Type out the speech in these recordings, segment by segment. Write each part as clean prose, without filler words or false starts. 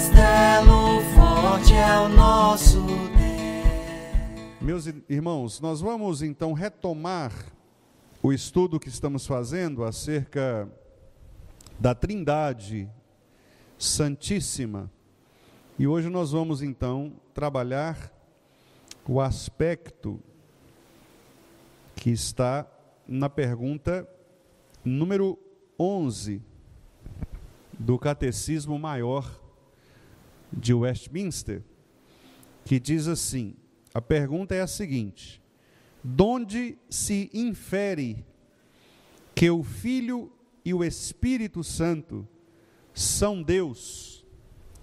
castelo forte é o nosso Deus. Meus irmãos, nós vamos então retomar o estudo que estamos fazendo acerca da Trindade Santíssima. E hoje nós vamos então trabalhar o aspecto que está na pergunta número 11 do Catecismo Maior de Westminster, que diz assim, a pergunta é a seguinte: donde se infere que o Filho e o Espírito Santo são Deus,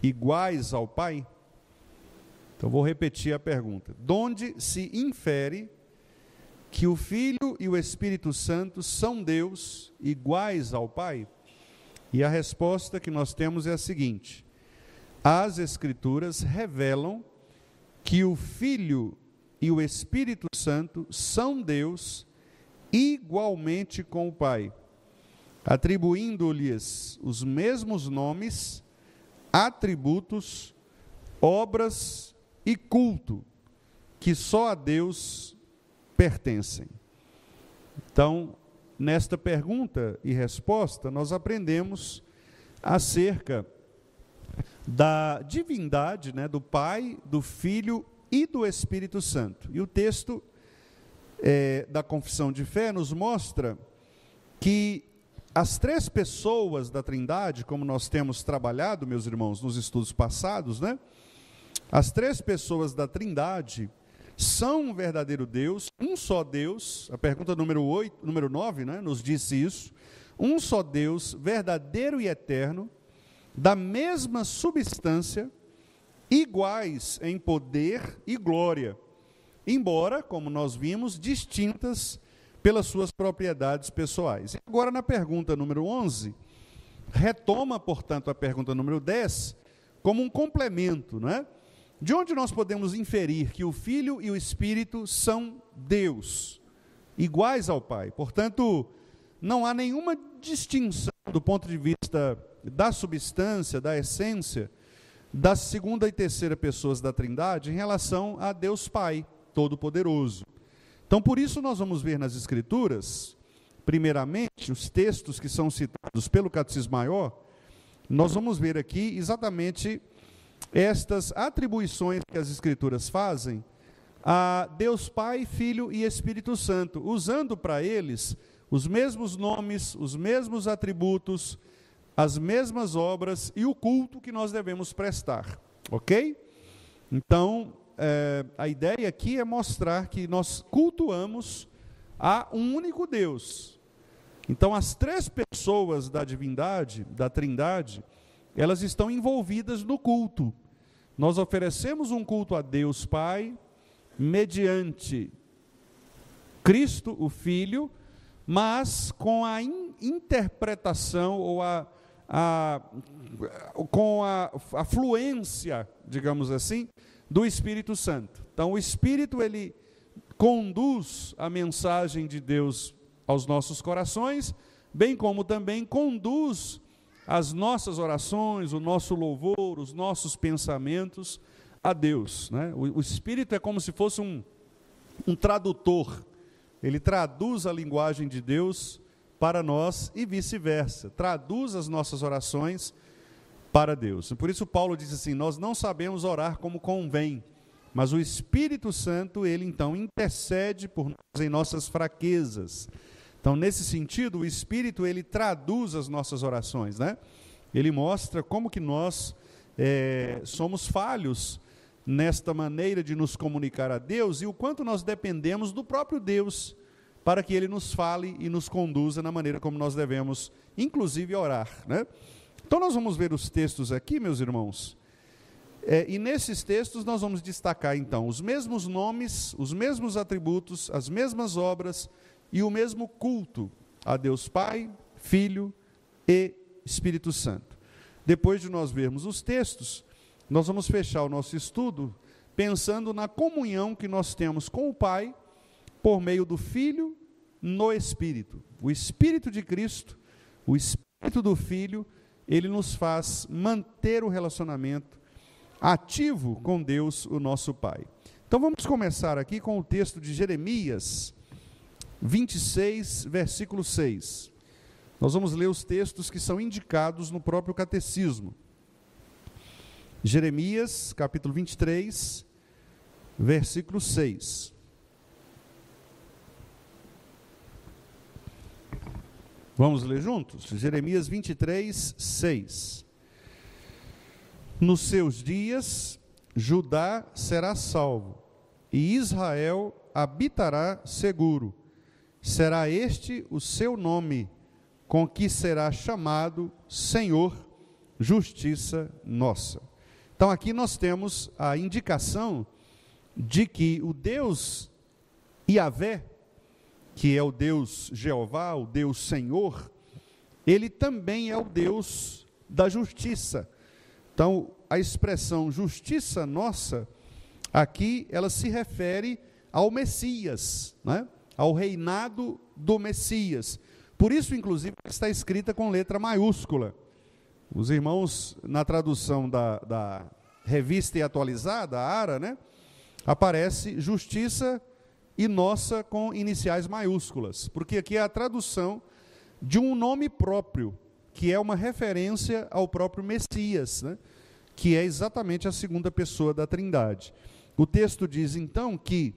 iguais ao Pai? Então vou repetir a pergunta. Donde se infere que o Filho e o Espírito Santo são Deus, iguais ao Pai? E a resposta que nós temos é a seguinte: as Escrituras revelam que o Filho e o Espírito Santo são Deus igualmente com o Pai, atribuindo-lhes os mesmos nomes, atributos, obras e culto que só a Deus pertencem. Então, nesta pergunta e resposta, nós aprendemos acerca da divindade, do Pai, do Filho e do Espírito Santo. E o texto da Confissão de Fé nos mostra que as três pessoas da Trindade, como nós temos trabalhado, meus irmãos, nos estudos passados, as três pessoas da Trindade são um verdadeiro Deus, um só Deus. A pergunta número 9, nos disse isso. Um só Deus, verdadeiro e eterno, da mesma substância, iguais em poder e glória, embora, como nós vimos, distintas pelas suas propriedades pessoais. Agora, na pergunta número 11, retoma, portanto, a pergunta número 10, como um complemento, De onde nós podemos inferir que o Filho e o Espírito são Deus, iguais ao Pai. Portanto, não há nenhuma distinção do ponto de vista da substância, da essência, da segunda e terceira pessoas da Trindade em relação a Deus Pai Todo-Poderoso. Então, por isso nós vamos ver nas Escrituras, primeiramente, os textos que são citados pelo Catecismo Maior, nós vamos ver aqui exatamente estas atribuições que as Escrituras fazem a Deus Pai, Filho e Espírito Santo, usando para eles os mesmos nomes, os mesmos atributos, as mesmas obras e o culto que nós devemos prestar, ok? Então, a ideia aqui é mostrar que nós cultuamos a um único Deus. Então, as três pessoas da divindade, da Trindade, elas estão envolvidas no culto. Nós oferecemos um culto a Deus Pai, mediante Cristo, o Filho, mas com a interpretação ou com a fluência, digamos assim, do Espírito Santo. Então, o Espírito, ele conduz a mensagem de Deus aos nossos corações, bem como também conduz as nossas orações, o nosso louvor, os nossos pensamentos a Deus. O Espírito é como se fosse um tradutor. Ele traduz a linguagem de Deus para nós e vice-versa. Traduz as nossas orações para Deus. Por isso Paulo diz assim: nós não sabemos orar como convém, mas o Espírito Santo, ele então intercede por nós em nossas fraquezas. Então, nesse sentido, o Espírito, ele traduz as nossas orações, Ele mostra como que nós somos falhos nesta maneira de nos comunicar a Deus e o quanto nós dependemos do próprio Deus para que Ele nos fale e nos conduza na maneira como nós devemos, inclusive, orar, Então, nós vamos ver os textos aqui, meus irmãos, e nesses textos nós vamos destacar, então, os mesmos nomes, os mesmos atributos, as mesmas obras e o mesmo culto a Deus Pai, Filho e Espírito Santo. Depois de nós vermos os textos, nós vamos fechar o nosso estudo pensando na comunhão que nós temos com o Pai por meio do Filho no Espírito. O Espírito de Cristo, o Espírito do Filho, ele nos faz manter o relacionamento ativo com Deus, o nosso Pai. Então vamos começar aqui com o texto de Jeremias 26, versículo 6. Nós vamos ler os textos que são indicados no próprio catecismo. Jeremias, capítulo 23, versículo 6. Vamos ler juntos? Jeremias 23, 6. Nos seus dias, Judá será salvo, e Israel habitará seguro. Será este o seu nome, com que será chamado Senhor, justiça nossa. Então aqui nós temos a indicação de que o Deus Yahvé, que é o Deus Jeová, o Deus Senhor, ele também é o Deus da justiça. Então, a expressão justiça nossa, aqui ela se refere ao Messias, né? Ao reinado do Messias. Por isso, inclusive, está escrita com letra maiúscula. Os irmãos, na tradução da Revista e Atualizada, a ARA, né? Aparece justiça e nossa com iniciais maiúsculas, porque aqui é a tradução de um nome próprio, que é uma referência ao próprio Messias, né? Que é exatamente a segunda pessoa da Trindade. O texto diz então que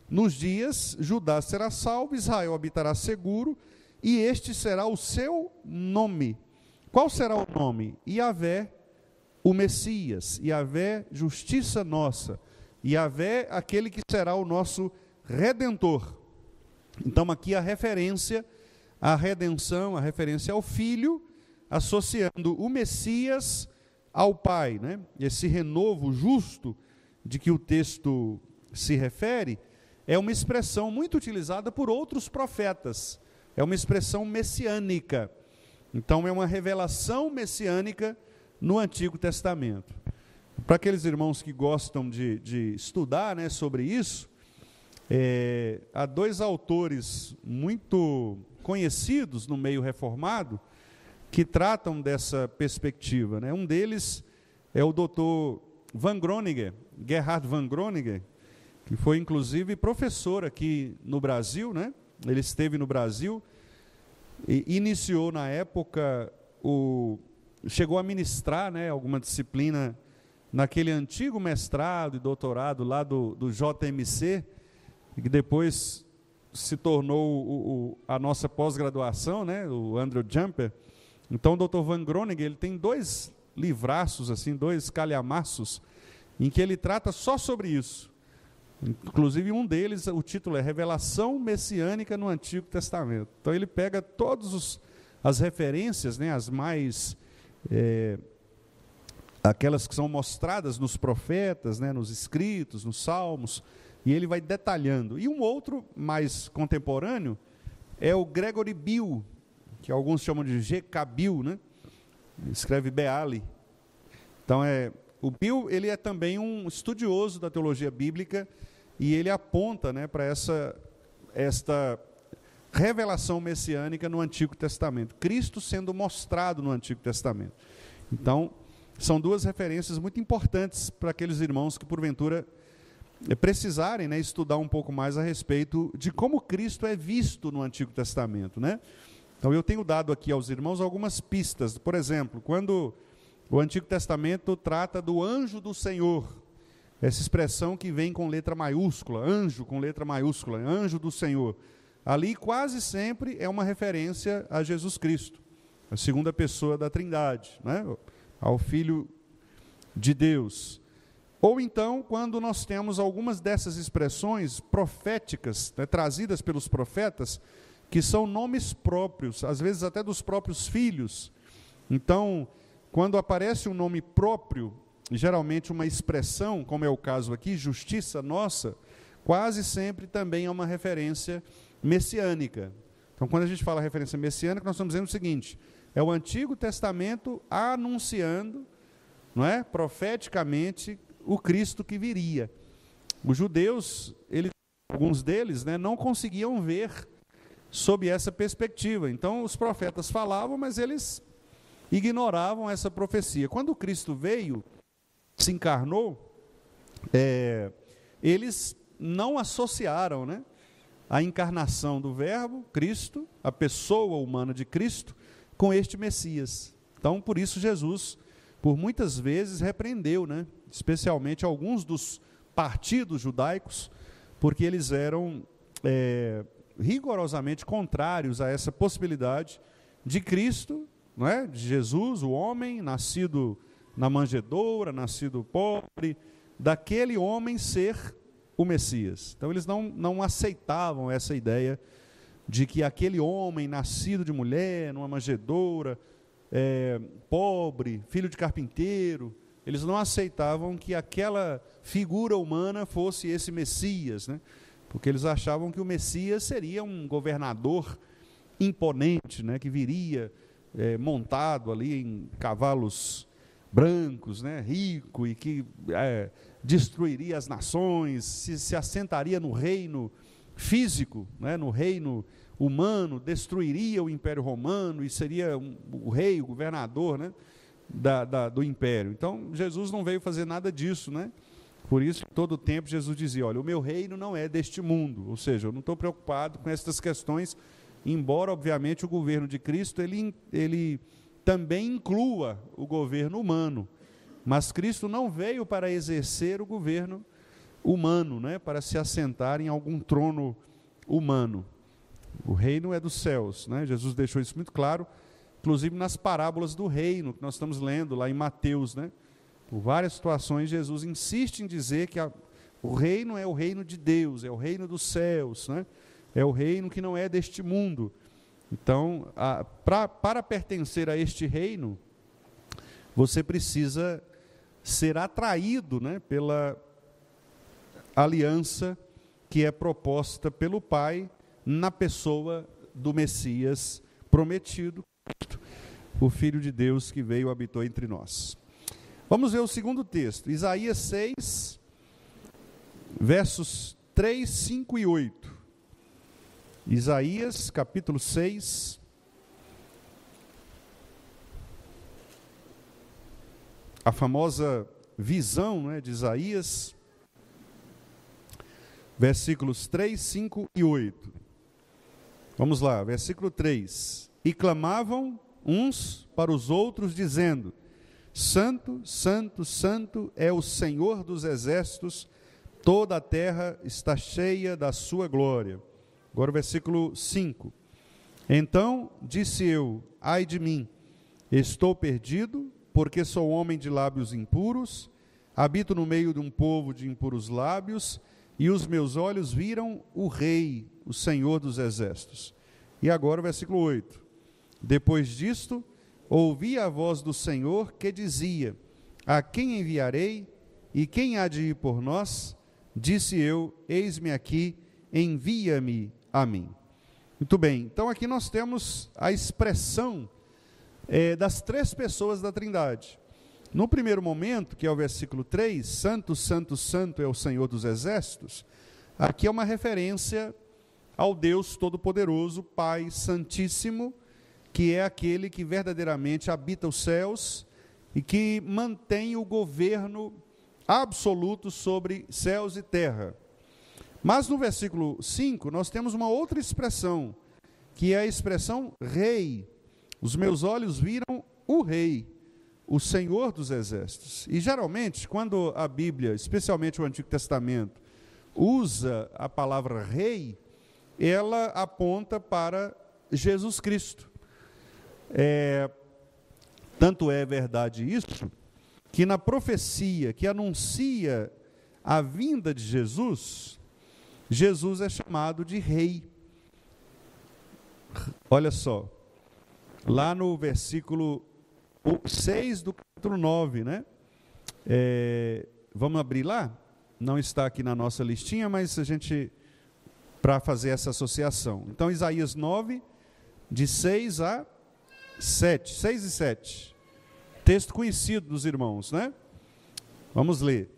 nos dias Judá será salvo, Israel habitará seguro, e este será o seu nome. Qual será o nome? Yahvé, o Messias. Yahvé, justiça nossa. Yahvé, aquele que será o nosso Redentor. Então aqui a referência à redenção, a referência ao Filho, associando o Messias ao Pai, né? Esse renovo justo de que o texto se refere é uma expressão muito utilizada por outros profetas, é uma expressão messiânica. Então é uma revelação messiânica no Antigo Testamento. Para aqueles irmãos que gostam de estudar, né, sobre isso, há dois autores muito conhecidos no meio reformado que tratam dessa perspectiva, né? Um deles é o Dr. Van Groningen, Gerhard Van Groningen, que foi inclusive professor aqui no Brasil, né? Ele esteve no Brasil e iniciou na época, chegou a ministrar, né, alguma disciplina naquele antigo mestrado e doutorado lá do JMC, que depois se tornou a nossa pós-graduação, né, o Andrew Jumper. Então o Dr. Van Groningen, ele tem dois livraços, assim, dois calhamaços, em que ele trata só sobre isso. Inclusive um deles, o título é Revelação Messiânica no Antigo Testamento. Então ele pega todas as referências, né, as mais, aquelas que são mostradas nos profetas, né, nos escritos, nos salmos, e ele vai detalhando. E um outro, mais contemporâneo, é o Gregory Bill, que alguns chamam de G.K. Bill, né? Escreve Beale. Então, o Bill, ele é também um estudioso da teologia bíblica, e ele aponta, né, para esta revelação messiânica no Antigo Testamento. Cristo sendo mostrado no Antigo Testamento. Então, são duas referências muito importantes para aqueles irmãos que, porventura, precisarem, né, estudar um pouco mais a respeito de como Cristo é visto no Antigo Testamento, né? Então eu tenho dado aqui aos irmãos algumas pistas. Por exemplo, quando o Antigo Testamento trata do anjo do Senhor, essa expressão que vem com letra maiúscula, anjo com letra maiúscula, anjo do Senhor, ali quase sempre é uma referência a Jesus Cristo, a segunda pessoa da Trindade, né? Ao Filho de Deus. Ou então, quando nós temos algumas dessas expressões proféticas, né, trazidas pelos profetas, que são nomes próprios, às vezes até dos próprios filhos. Então, quando aparece um nome próprio, geralmente uma expressão, como é o caso aqui, justiça nossa, quase sempre também é uma referência messiânica. Então, quando a gente fala referência messiânica, nós estamos dizendo o seguinte: é o Antigo Testamento anunciando, não é, profeticamente, o Cristo que viria. Os judeus, alguns deles, né, não conseguiam ver sob essa perspectiva. Então, os profetas falavam, mas eles ignoravam essa profecia. Quando Cristo veio, se encarnou, eles não associaram, né, a encarnação do Verbo, Cristo, a pessoa humana de Cristo, com este Messias. Então, por isso Jesus, por muitas vezes, repreendeu, né, especialmente alguns dos partidos judaicos, porque eles eram rigorosamente contrários a essa possibilidade de Cristo, não é? De Jesus, o homem, nascido na manjedoura, nascido pobre, daquele homem ser o Messias. Então eles não aceitavam essa ideia de que aquele homem nascido de mulher, numa manjedoura, pobre, filho de carpinteiro, eles não aceitavam que aquela figura humana fosse esse Messias, né? Porque eles achavam que o Messias seria um governador imponente, né? Que viria montado ali em cavalos brancos, né? Rico, e que destruiria as nações, se assentaria no reino físico, né? No reino humano, destruiria o Império Romano e seria o rei, o governador, né? do Império. Então, Jesus não veio fazer nada disso, né? Por isso, todo o tempo, Jesus dizia, olha, o meu reino não é deste mundo, ou seja, eu não estou preocupado com essas questões, embora, obviamente, o governo de Cristo, ele também inclua o governo humano, mas Cristo não veio para exercer o governo humano, né? Para se assentar em algum trono humano. O reino é dos céus, né? Jesus deixou isso muito claro, inclusive nas parábolas do reino, que nós estamos lendo lá em Mateus, né? Por várias situações, Jesus insiste em dizer que o reino é o reino de Deus, é o reino dos céus, né? É o reino que não é deste mundo. Então, para pertencer a este reino, você precisa ser atraído, né, pela aliança que é proposta pelo Pai na pessoa do Messias prometido, o Filho de Deus que veio e habitou entre nós. Vamos ver o segundo texto, Isaías 6, versos 3, 5 e 8. Isaías, capítulo 6, a famosa visão, né, de Isaías, versículos 3, 5 e 8. Vamos lá, versículo 3. E clamavam uns para os outros, dizendo, Santo, Santo, Santo é o Senhor dos exércitos, toda a terra está cheia da sua glória. Agora o versículo 5. Então disse eu, ai de mim, estou perdido, porque sou homem de lábios impuros, habito no meio de um povo de impuros lábios, e os meus olhos viram o Rei, o Senhor dos exércitos. E agora o versículo 8. Depois disto, ouvi a voz do Senhor que dizia, a quem enviarei, e quem há de ir por nós? Disse eu, eis-me aqui, envia-me a mim. Muito bem, então aqui nós temos a expressão das três pessoas da Trindade. No primeiro momento, que é o versículo 3, Santo, Santo, Santo é o Senhor dos exércitos, aqui é uma referência ao Deus Todo-Poderoso, Pai Santíssimo, que é aquele que verdadeiramente habita os céus e que mantém o governo absoluto sobre céus e terra. Mas no versículo 5, nós temos uma outra expressão, que é a expressão Rei. Os meus olhos viram o Rei, o Senhor dos exércitos. E geralmente, quando a Bíblia, especialmente o Antigo Testamento, usa a palavra Rei, ela aponta para Jesus Cristo. Tanto é verdade isso, que na profecia que anuncia a vinda de Jesus, Jesus é chamado de Rei. Olha só, lá no versículo 6 do capítulo 9, né? Vamos abrir lá? Não está aqui na nossa listinha, mas a gente, para fazer essa associação. Então, Isaías 9, de 6 a 7, 6 e 7. Texto conhecido dos irmãos, né? Vamos ler.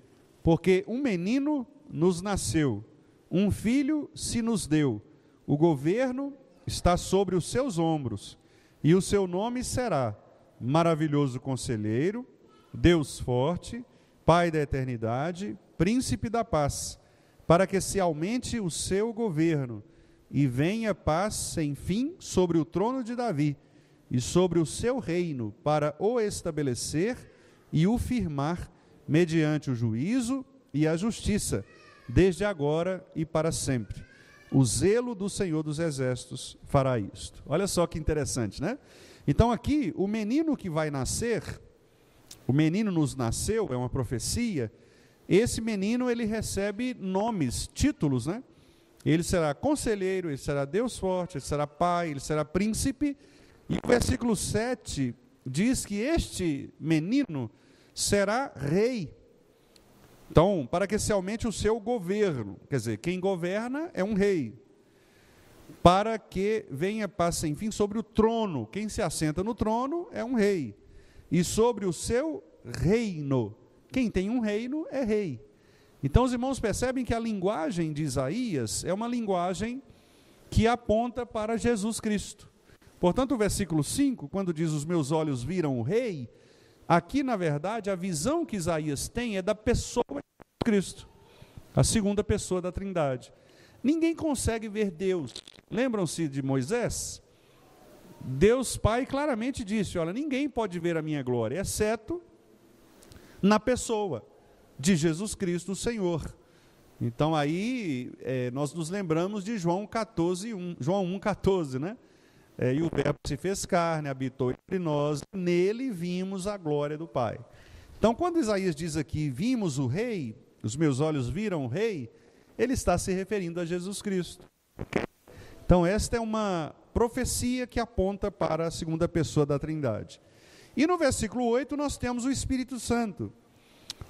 Porque um menino nos nasceu, um filho se nos deu, o governo está sobre os seus ombros, e o seu nome será maravilhoso conselheiro, Deus forte, Pai da eternidade, príncipe da paz, para que se aumente o seu governo e venha paz sem fim sobre o trono de Davi e sobre o seu reino, para o estabelecer e o firmar mediante o juízo e a justiça, desde agora e para sempre. O zelo do Senhor dos Exércitos fará isto. Olha só que interessante, né? Então aqui, o menino que vai nascer, o menino nos nasceu, é uma profecia. Esse menino, ele recebe nomes, títulos, né? Ele será conselheiro, ele será Deus forte, ele será pai, ele será príncipe. E o versículo 7 diz que este menino será rei. Então, para que se aumente o seu governo, quer dizer, quem governa é um rei. Para que venha paz sem fim sobre o trono, quem se assenta no trono é um rei. E sobre o seu reino, quem tem um reino é rei. Então os irmãos percebem que a linguagem de Isaías é uma linguagem que aponta para Jesus Cristo. Portanto, o versículo 5, quando diz os meus olhos viram o rei, aqui na verdade a visão que Isaías tem é da pessoa de Cristo, a segunda pessoa da Trindade. Ninguém consegue ver Deus. Lembram-se de Moisés? Deus Pai claramente disse, olha, ninguém pode ver a minha glória, exceto na pessoa de Jesus Cristo, o Senhor. Então aí nós nos lembramos de João 1,14, né? E o Verbo se fez carne, habitou entre nós, nele vimos a glória do Pai. Então quando Isaías diz aqui, vimos o rei, os meus olhos viram o rei, ele está se referindo a Jesus Cristo. Então esta é uma profecia que aponta para a segunda pessoa da Trindade. E no versículo 8 nós temos o Espírito Santo.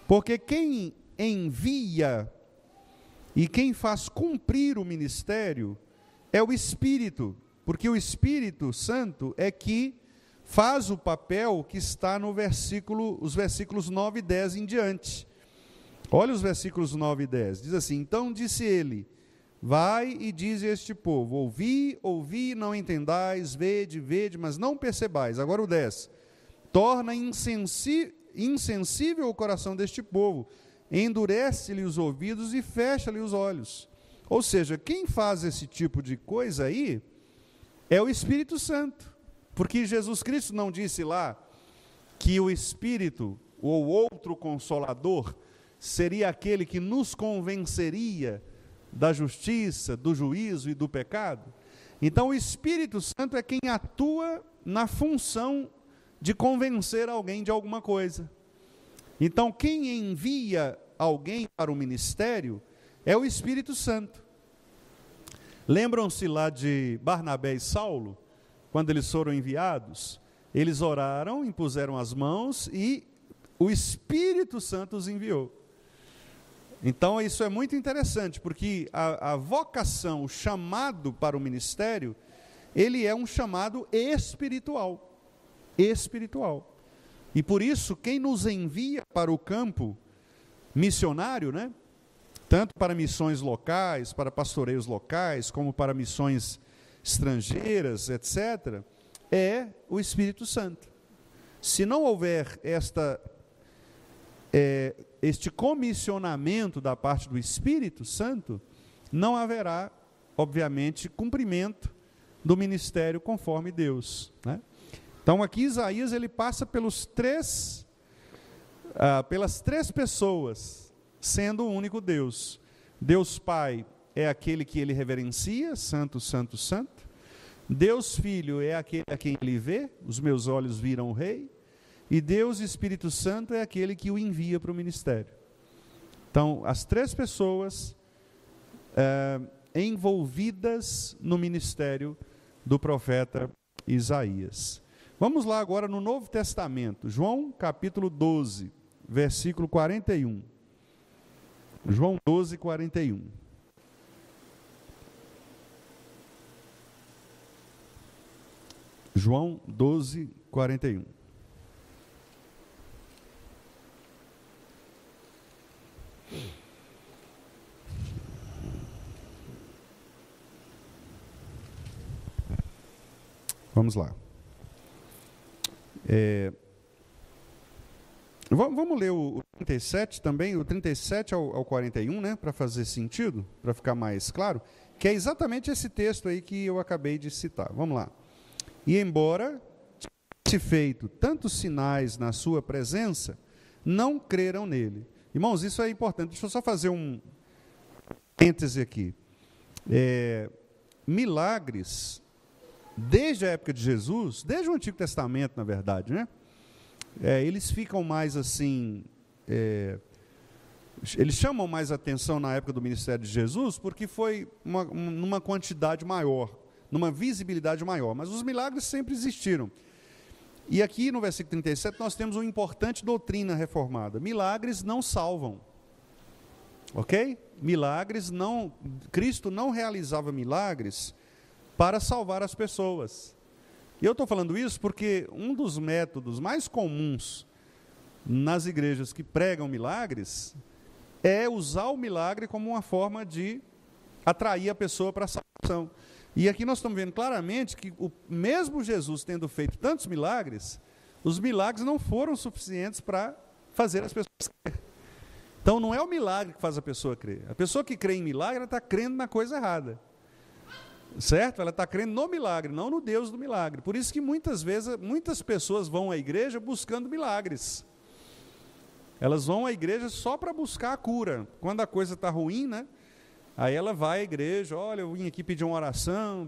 Porque quem envia e quem faz cumprir o ministério é o Espírito. Porque o Espírito Santo é que faz o papel que está no os versículos 9 e 10 em diante. Olha os versículos 9 e 10. Diz assim, então disse ele, vai e diz a este povo, ouvi, ouvi, não entendais, vede, vede, mas não percebais. Agora o 10, torna insensível o coração deste povo, endurece-lhe os ouvidos e fecha-lhe os olhos. Ou seja, quem faz esse tipo de coisa aí é o Espírito Santo, porque Jesus Cristo não disse lá que o Espírito, ou outro Consolador, seria aquele que nos convenceria da justiça, do juízo e do pecado? Então o Espírito Santo é quem atua na função de convencer alguém de alguma coisa. Então quem envia alguém para o ministério é o Espírito Santo. Lembram-se lá de Barnabé e Saulo, quando eles foram enviados? Eles oraram, impuseram as mãos e o Espírito Santo os enviou. Então isso é muito interessante, porque a vocação, o chamado para o ministério, ele é um chamado espiritual. Espiritual. E por isso, quem nos envia para o campo missionário, né? Tanto para missões locais, para pastoreios locais, como para missões estrangeiras, etc., é o Espírito Santo. Se não houver este comissionamento da parte do Espírito Santo, não haverá, obviamente, cumprimento do ministério conforme Deus, né? Então aqui Isaías ele passa pelas três pessoas, sendo o único Deus. Deus Pai é aquele que ele reverencia, santo, santo, santo. Deus Filho é aquele a quem ele vê, os meus olhos viram o Rei. E Deus Espírito Santo é aquele que o envia para o ministério. Então, as três pessoas envolvidas no ministério do profeta Isaías. Vamos lá agora no Novo Testamento, João capítulo 12, versículo 41. João 12, 41. João 12, 41. Vamos lá. Vamos ler o 37 também, o 37 ao 41, né, para fazer sentido, para ficar mais claro, que é exatamente esse texto aí que eu acabei de citar. Vamos lá. E embora tivesse feito tantos sinais na sua presença, não creram nele. Irmãos, isso é importante. Deixa eu só fazer um parêntese aqui. Milagres, desde a época de Jesus, desde o Antigo Testamento, na verdade, né? Eles ficam mais assim, eles chamam mais atenção na época do ministério de Jesus, porque foi numa quantidade maior, numa visibilidade maior, mas os milagres sempre existiram. E aqui no versículo 37 nós temos uma importante doutrina reformada: milagres não salvam, ok? Cristo não realizava milagres para salvar as pessoas. E eu estou falando isso porque um dos métodos mais comuns nas igrejas que pregam milagres é usar o milagre como uma forma de atrair a pessoa para a salvação. E aqui nós estamos vendo claramente que mesmo Jesus tendo feito tantos milagres, os milagres não foram suficientes para fazer as pessoas crer. Então não é o milagre que faz a pessoa crer. A pessoa que crê em milagre, ela está crendo na coisa errada. Certo? Ela está crendo no milagre, não no Deus do milagre. Por isso que muitas vezes, muitas pessoas vão à igreja buscando milagres. Elas vão à igreja só para buscar a cura. Quando a coisa está ruim, né? Aí ela vai à igreja: olha, eu vim aqui pedir uma oração.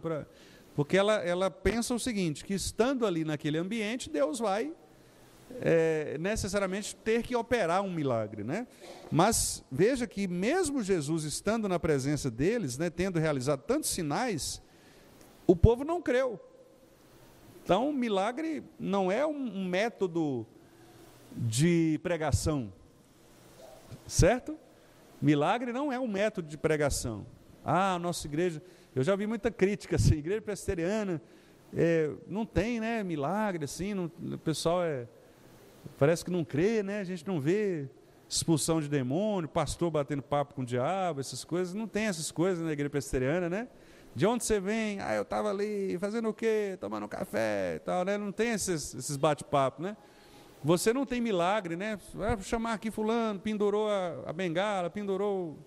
Porque ela pensa o seguinte, que estando ali naquele ambiente, Deus vai necessariamente ter que operar um milagre, né? Mas veja que mesmo Jesus estando na presença deles, né, tendo realizado tantos sinais, o povo não creu. Então, milagre não é um método de pregação, certo? Milagre não é um método de pregação. A nossa igreja, eu já vi muita crítica assim, igreja presbiteriana, não tem, né, milagre assim, o pessoal parece que não crê, né? A gente não vê expulsão de demônio, pastor batendo papo com o diabo, essas coisas. Não tem essas coisas na igreja presbiteriana, né? De onde você vem? Eu estava ali fazendo o quê? Tomando um café e tal, né? Não tem esses bate-papos, né? Você não tem milagre, né? Vai chamar aqui fulano, pendurou a bengala, pendurou,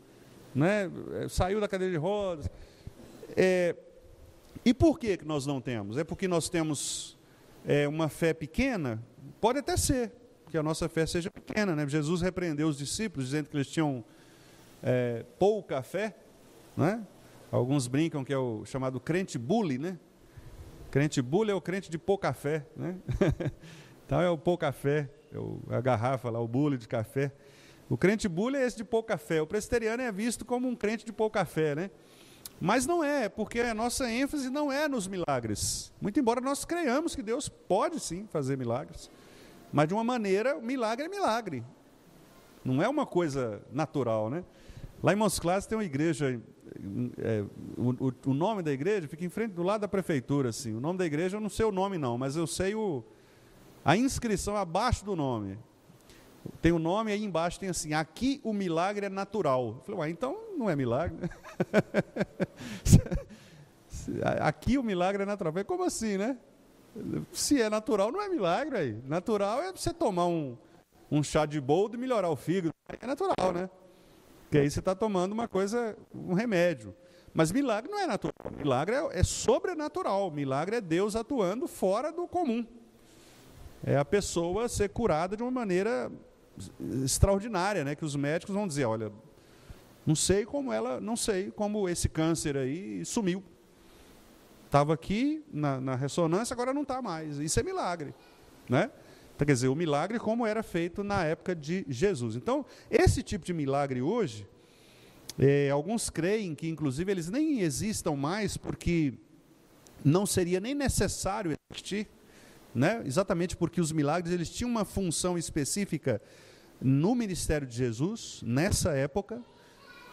né? Saiu da cadeira de rodas. E por que nós não temos? É porque nós temos uma fé pequena? Pode até ser que a nossa fé seja pequena, né? Jesus repreendeu os discípulos, dizendo que eles tinham pouca fé, né? Alguns brincam que é o chamado crente bully, né? Crente bully é o crente de pouca fé, né? Então é o pouca fé, a garrafa lá, o bule de café. O crente bully é esse de pouca fé. O presbiteriano é visto como um crente de pouca fé, né? Mas não é, porque a nossa ênfase não é nos milagres. Muito embora nós creiamos que Deus pode sim fazer milagres, mas de uma maneira, o milagre é milagre. Não é uma coisa natural, né? Lá em Montes Claros tem uma igreja, o nome da igreja fica em frente, do lado da prefeitura, assim. O nome da igreja eu não sei o nome não, mas eu sei a inscrição abaixo do nome. Tem o nome, aí embaixo tem assim: aqui o milagre é natural. Eu falei: então não é milagre, né? Aqui o milagre é natural. Eu falei: como assim, né? Se é natural, não é milagre aí. Natural é você tomar um chá de boldo e melhorar o fígado. É natural, né? Porque aí você está tomando uma coisa, um remédio. Mas milagre não é natural. Milagre é sobrenatural. Milagre é Deus atuando fora do comum. É a pessoa ser curada de uma maneira extraordinária, né? Que os médicos vão dizer: olha, não sei como esse câncer aí sumiu. Estava aqui na ressonância, agora não está mais. Isso é milagre, né? Então, quer dizer, o milagre como era feito na época de Jesus. Então, esse tipo de milagre hoje, alguns creem que, inclusive, eles nem existam mais, porque não seria nem necessário existir, né? Exatamente porque os milagres eles tinham uma função específica no ministério de Jesus, nessa época.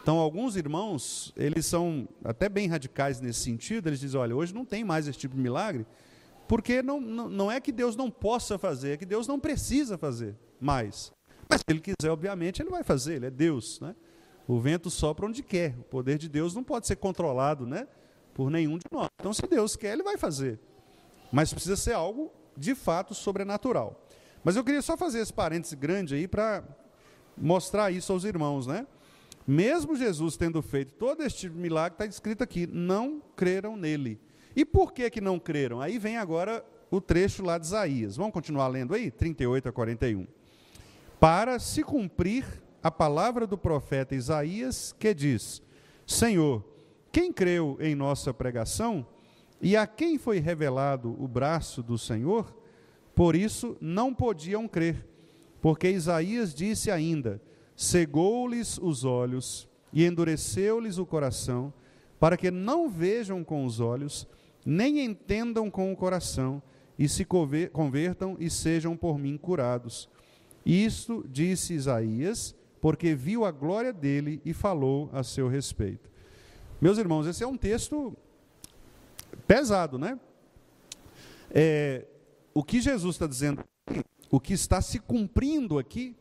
Então, alguns irmãos, eles são até bem radicais nesse sentido, eles dizem: olha, hoje não tem mais esse tipo de milagre, porque não é que Deus não possa fazer, é que Deus não precisa fazer mais. Mas se Ele quiser, obviamente, Ele vai fazer, Ele é Deus, né? O vento sopra onde quer, o poder de Deus não pode ser controlado, né, por nenhum de nós. Então, se Deus quer, Ele vai fazer. Mas precisa ser algo de fato sobrenatural. Mas eu queria só fazer esse parêntese grande aí para mostrar isso aos irmãos, né? Mesmo Jesus tendo feito todo este milagre, está escrito aqui, não creram nele. E por que não creram? Aí vem agora o trecho lá de Isaías. Vamos continuar lendo aí? 38 a 41. Para se cumprir a palavra do profeta Isaías, que diz: Senhor, quem creu em nossa pregação? E a quem foi revelado o braço do Senhor? Por isso não podiam crer, porque Isaías disse ainda: cegou-lhes os olhos e endureceu-lhes o coração, para que não vejam com os olhos, nem entendam com o coração, e se convertam e sejam por mim curados. Isto disse Isaías, porque viu a glória dele e falou a seu respeito. Meus irmãos, esse é um texto pesado, né? O que Jesus está dizendo aqui, o que está se cumprindo aqui,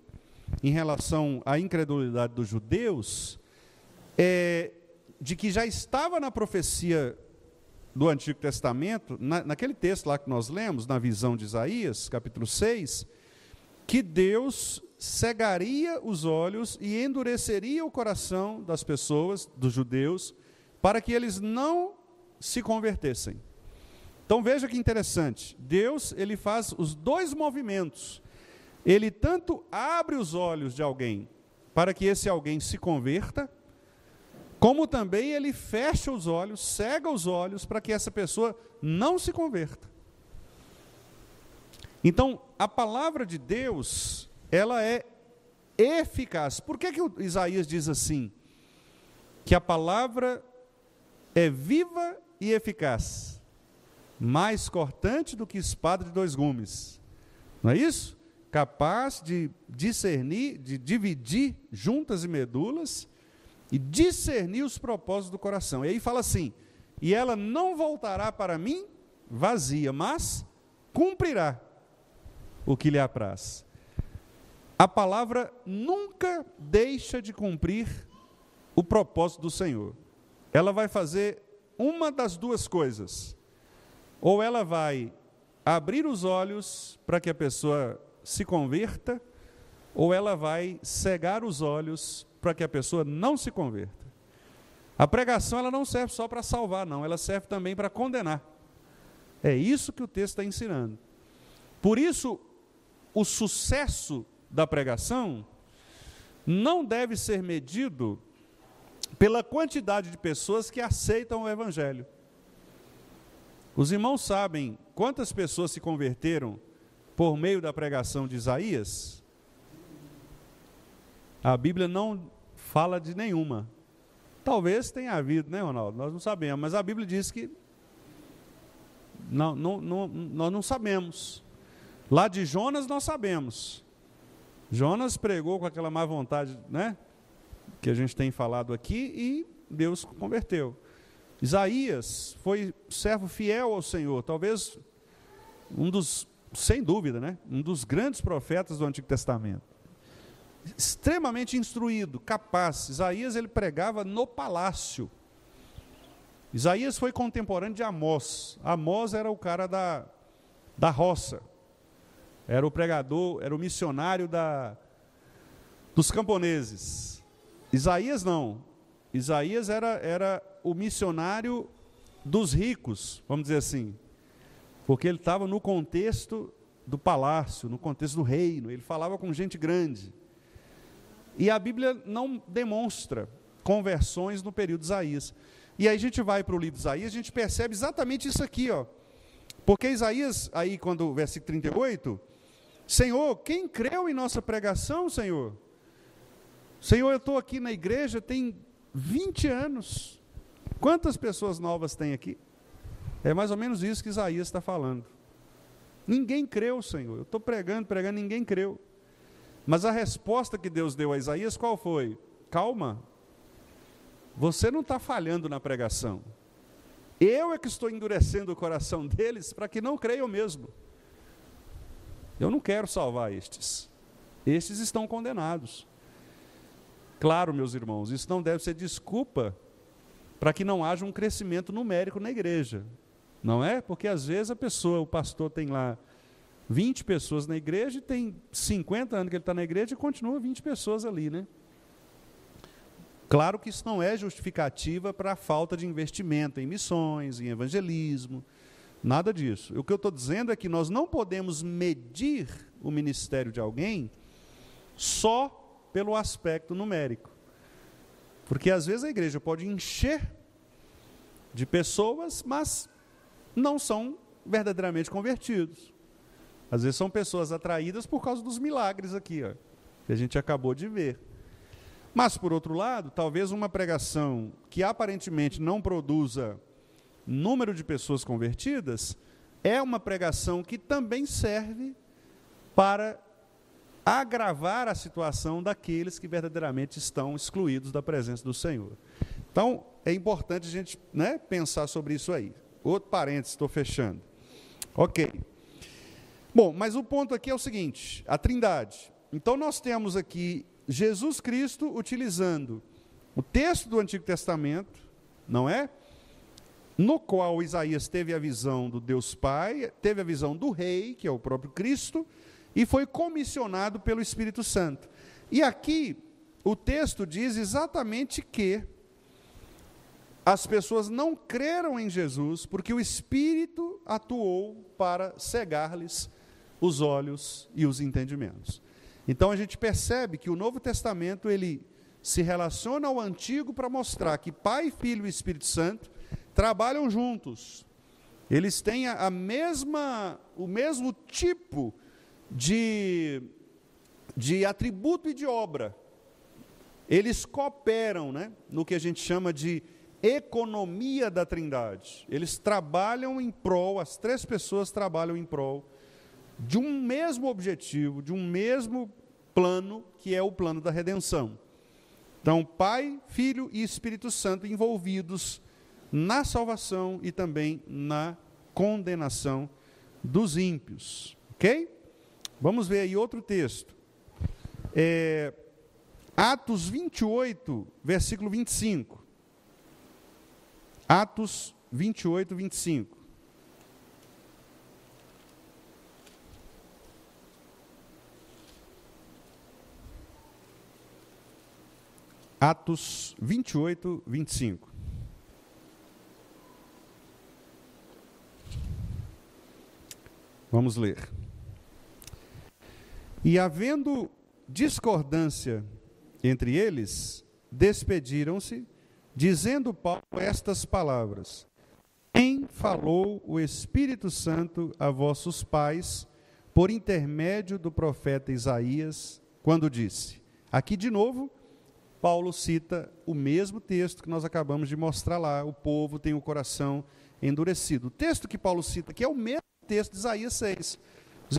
em relação à incredulidade dos judeus, é de que já estava na profecia do Antigo Testamento, naquele texto lá que nós lemos, na visão de Isaías, capítulo 6, que Deus cegaria os olhos e endureceria o coração das pessoas, dos judeus, para que eles não se convertessem. Então veja que interessante, Deus ele faz os dois movimentos. Ele tanto abre os olhos de alguém para que esse alguém se converta, como também ele fecha os olhos, cega os olhos para que essa pessoa não se converta. Então, a palavra de Deus, ela é eficaz. Por que o Isaías diz assim? Que a palavra é viva e eficaz, mais cortante do que espada de dois gumes. Não é isso? Capaz de discernir, de dividir juntas e medulas e discernir os propósitos do coração. E aí fala assim: e ela não voltará para mim vazia, mas cumprirá o que lhe apraz. A palavra nunca deixa de cumprir o propósito do Senhor. Ela vai fazer uma das duas coisas. Ou ela vai abrir os olhos para que a pessoa se converta, ou ela vai cegar os olhos para que a pessoa não se converta. A pregação ela não serve só para salvar, não, ela serve também para condenar. É isso que o texto está ensinando. Por isso, o sucesso da pregação não deve ser medido pela quantidade de pessoas que aceitam o Evangelho. Os irmãos sabem quantas pessoas se converteram por meio da pregação de Isaías? A Bíblia não fala de nenhuma. Talvez tenha havido, né, Ronaldo? Nós não sabemos, mas a Bíblia diz que nós não sabemos. Lá de Jonas nós sabemos. Jonas pregou com aquela má vontade, né, que a gente tem falado aqui, e Deus converteu. Isaías foi servo fiel ao Senhor, talvez sem dúvida, né, um dos grandes profetas do Antigo Testamento. Extremamente instruído, capaz. Isaías ele pregava no palácio. Isaías foi contemporâneo de Amós. Amós era o cara da roça. Era o pregador, era o missionário dos camponeses. Isaías não. Isaías era o missionário dos ricos, vamos dizer assim. Porque ele estava no contexto do palácio, no contexto do reino. Ele falava com gente grande. E a Bíblia não demonstra conversões no período de Isaías. E aí a gente vai para o livro de Isaías, a gente percebe exatamente isso aqui, ó. Porque Isaías, aí quando, versículo 38, Senhor, quem creu em nossa pregação, Senhor? Senhor, eu estou aqui na igreja tem 20 anos. Quantas pessoas novas tem aqui? É mais ou menos isso que Isaías está falando. Ninguém creu, Senhor. Eu estou pregando, ninguém creu. Mas a resposta que Deus deu a Isaías, qual foi? Calma, você não está falhando na pregação. Eu é que estou endurecendo o coração deles para que não creiam mesmo. Eu não quero salvar estes. Estes estão condenados. Claro, meus irmãos, isso não deve ser desculpa para que não haja um crescimento numérico na igreja. Não é? Porque às vezes a pessoa, o pastor tem lá 20 pessoas na igreja e tem 50 anos que ele está na igreja e continua 20 pessoas ali, né? Claro que isso não é justificativa para a falta de investimento em missões, em evangelismo, nada disso. O que eu estou dizendo é que nós não podemos medir o ministério de alguém só pelo aspecto numérico. Porque às vezes a igreja pode encher de pessoas, mas não são verdadeiramente convertidos. Às vezes são pessoas atraídas por causa dos milagres aqui, ó, que a gente acabou de ver. Mas, por outro lado, talvez uma pregação que aparentemente não produza número de pessoas convertidas, é uma pregação que também serve para agravar a situação daqueles que verdadeiramente estão excluídos da presença do Senhor. Então, é importante a gente, né, pensar sobre isso aí. Outro parênteses, estou fechando. Ok. Bom, mas o ponto aqui é o seguinte, a Trindade. Então, nós temos aqui Jesus Cristo utilizando o texto do Antigo Testamento, não é? No qual Isaías teve a visão do Deus Pai, teve a visão do Rei, que é o próprio Cristo, e foi comissionado pelo Espírito Santo. E aqui, o texto diz exatamente que as pessoas não creram em Jesus, porque o Espírito atuou para cegar-lhes os olhos e os entendimentos. Então a gente percebe que o Novo Testamento ele se relaciona ao Antigo para mostrar que Pai, Filho e Espírito Santo trabalham juntos. Eles têm o mesmo tipo de atributo e de obra. Eles cooperam, né, no que a gente chama de economia da Trindade. Eles trabalham em prol, as três pessoas trabalham em prol de um mesmo objetivo, de um mesmo plano, que é o plano da redenção. Então, Pai, Filho e Espírito Santo envolvidos na salvação e também na condenação dos ímpios. Ok? Vamos ver aí outro texto. Atos 28, versículo 25. Atos 28, 25. Atos 28, 25. Vamos ler. E havendo discordância entre eles, despediram-se, dizendo Paulo estas palavras: Quem falou o Espírito Santo a vossos pais, por intermédio do profeta Isaías, quando disse... Aqui de novo, Paulo cita o mesmo texto que nós acabamos de mostrar lá, o povo tem o coração endurecido. O texto que Paulo cita aqui é o mesmo texto de Isaías 6. Os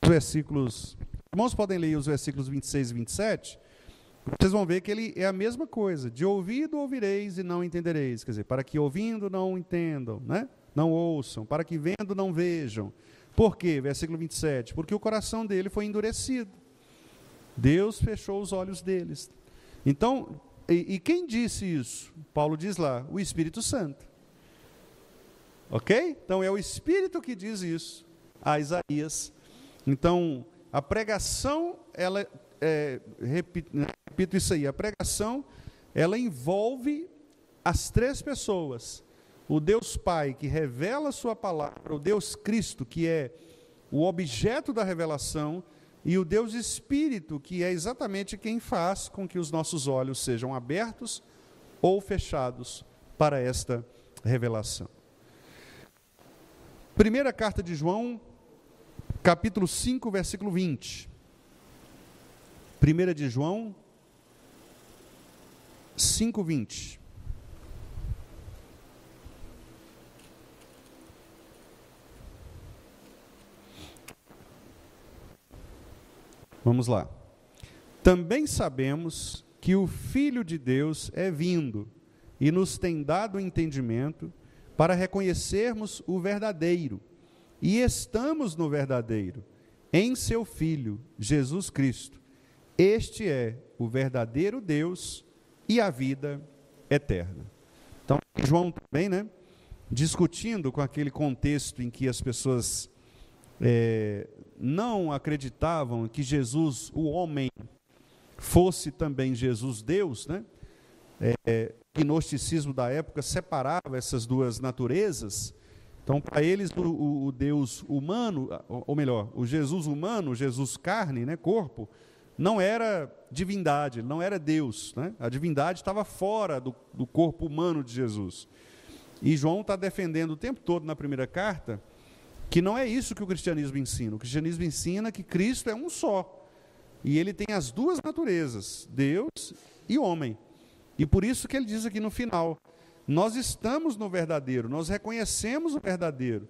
versículos, irmãos podem ler os versículos 26 e 27, vocês vão ver que ele é a mesma coisa, de ouvido ouvireis e não entendereis, quer dizer, para que ouvindo não entendam, né? Não ouçam, para que vendo não vejam. Por quê? Versículo 27, porque o coração dele foi endurecido, Deus fechou os olhos deles. Então, e quem disse isso? Paulo diz lá, o Espírito Santo. Ok? Então é o Espírito que diz isso a Isaías. Então, a pregação, ela, repito isso aí, a pregação, ela envolve as três pessoas. O Deus Pai, que revela a sua palavra, o Deus Cristo, que é o objeto da revelação, e o Deus Espírito, que é exatamente quem faz com que os nossos olhos sejam abertos ou fechados para esta revelação. Primeira carta de João, capítulo 5, versículo 20. Primeira de João, 5, 20. Vamos lá. Também sabemos que o Filho de Deus é vindo e nos tem dado entendimento para reconhecermos o verdadeiro. E estamos no verdadeiro, em seu Filho, Jesus Cristo. Este é o verdadeiro Deus e a vida eterna. Então, João também, discutindo com aquele contexto em que as pessoas não acreditavam que Jesus, o homem, fosse também Jesus Deus, né? O gnosticismo da época separava essas duas naturezas. Então, para eles, o Deus humano, ou melhor, o Jesus humano, Jesus carne, né, corpo, não era divindade, não era Deus, né? A divindade estava fora do corpo humano de Jesus. E João está defendendo o tempo todo na primeira carta que não é isso que o cristianismo ensina. O cristianismo ensina que Cristo é um só. E ele tem as duas naturezas, Deus e homem. E por isso que ele diz aqui no final, nós estamos no verdadeiro, nós reconhecemos o verdadeiro.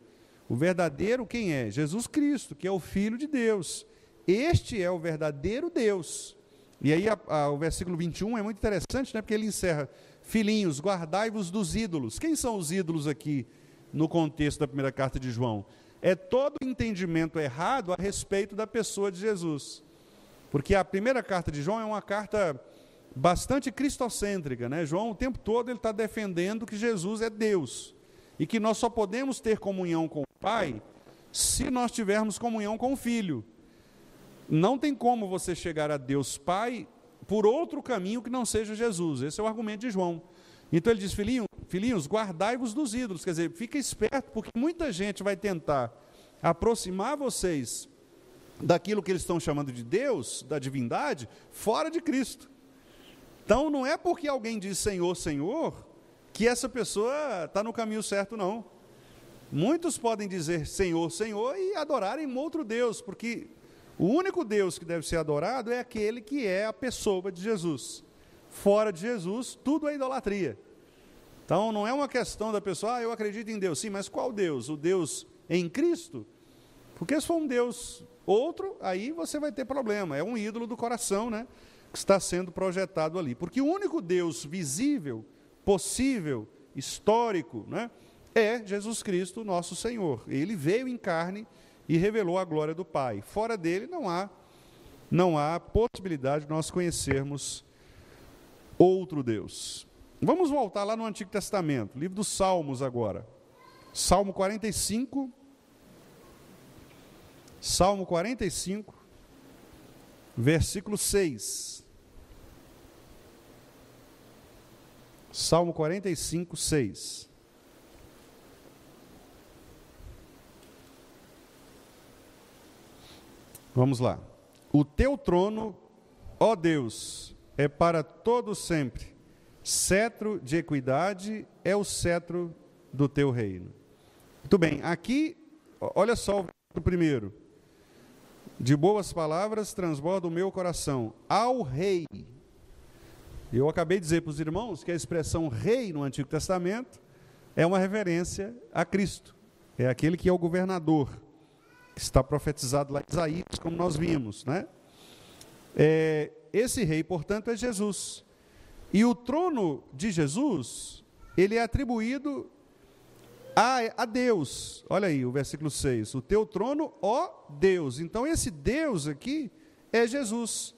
O verdadeiro quem é? Jesus Cristo, que é o Filho de Deus. Este é o verdadeiro Deus. E aí o versículo 21 é muito interessante, né? Porque ele encerra, filhinhos, guardai-vos dos ídolos. Quem são os ídolos aqui no contexto da primeira carta de João? É todo o entendimento errado a respeito da pessoa de Jesus. Porque a primeira carta de João é uma carta bastante cristocêntrica, né? João o tempo todo ele está defendendo que Jesus é Deus e que nós só podemos ter comunhão com o Pai se nós tivermos comunhão com o Filho. Não tem como você chegar a Deus Pai por outro caminho que não seja Jesus. Esse é o argumento de João. Então ele diz, filhinhos, guardai-vos dos ídolos. Quer dizer, fica esperto, porque muita gente vai tentar aproximar vocês daquilo que eles estão chamando de Deus, da divindade, fora de Cristo. Então, não é porque alguém diz Senhor, Senhor, que essa pessoa está no caminho certo, não. Muitos podem dizer Senhor, Senhor e adorarem um outro Deus, porque o único Deus que deve ser adorado é aquele que é a pessoa de Jesus. Fora de Jesus, tudo é idolatria. Então, não é uma questão da pessoa, eu acredito em Deus. Sim, mas qual Deus? O Deus em Cristo? Porque se for um Deus outro, aí você vai ter problema. É um ídolo do coração, né? Que está sendo projetado ali. Porque o único Deus visível, possível, histórico, né, é Jesus Cristo, nosso Senhor. Ele veio em carne e revelou a glória do Pai. Fora dele não há possibilidade de nós conhecermos outro Deus. Vamos voltar lá no Antigo Testamento, livro dos Salmos agora. Salmo 45. Salmo 45, versículo 6. Salmo 45, 6. Vamos lá. O teu trono, ó Deus, é para todo sempre. Cetro de equidade é o cetro do teu reino. Muito bem, aqui, olha só o versículo primeiro. De boas palavras transborda o meu coração. Ao rei. Eu acabei de dizer para os irmãos que a expressão rei no Antigo Testamento é uma referência a Cristo. É aquele que é o governador, que está profetizado lá em Isaías, como nós vimos, né? Esse rei, portanto, é Jesus. E o trono de Jesus, ele é atribuído a Deus. Olha aí o versículo 6. O teu trono, ó Deus. Então esse Deus aqui é Jesus.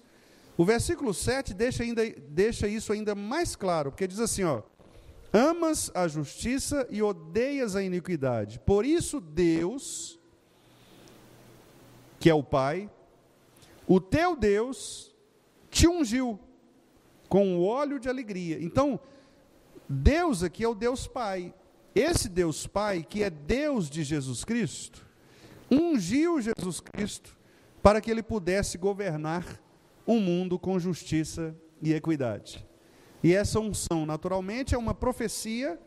O versículo 7 deixa isso ainda mais claro, porque diz assim, ó: amas a justiça e odeias a iniquidade. Por isso Deus, que é o Pai, o teu Deus, te ungiu com o óleo de alegria. Então, Deus aqui é o Deus Pai. Esse Deus Pai, que é Deus de Jesus Cristo, ungiu Jesus Cristo para que ele pudesse governar um mundo com justiça e equidade. E essa unção, naturalmente, é uma profecia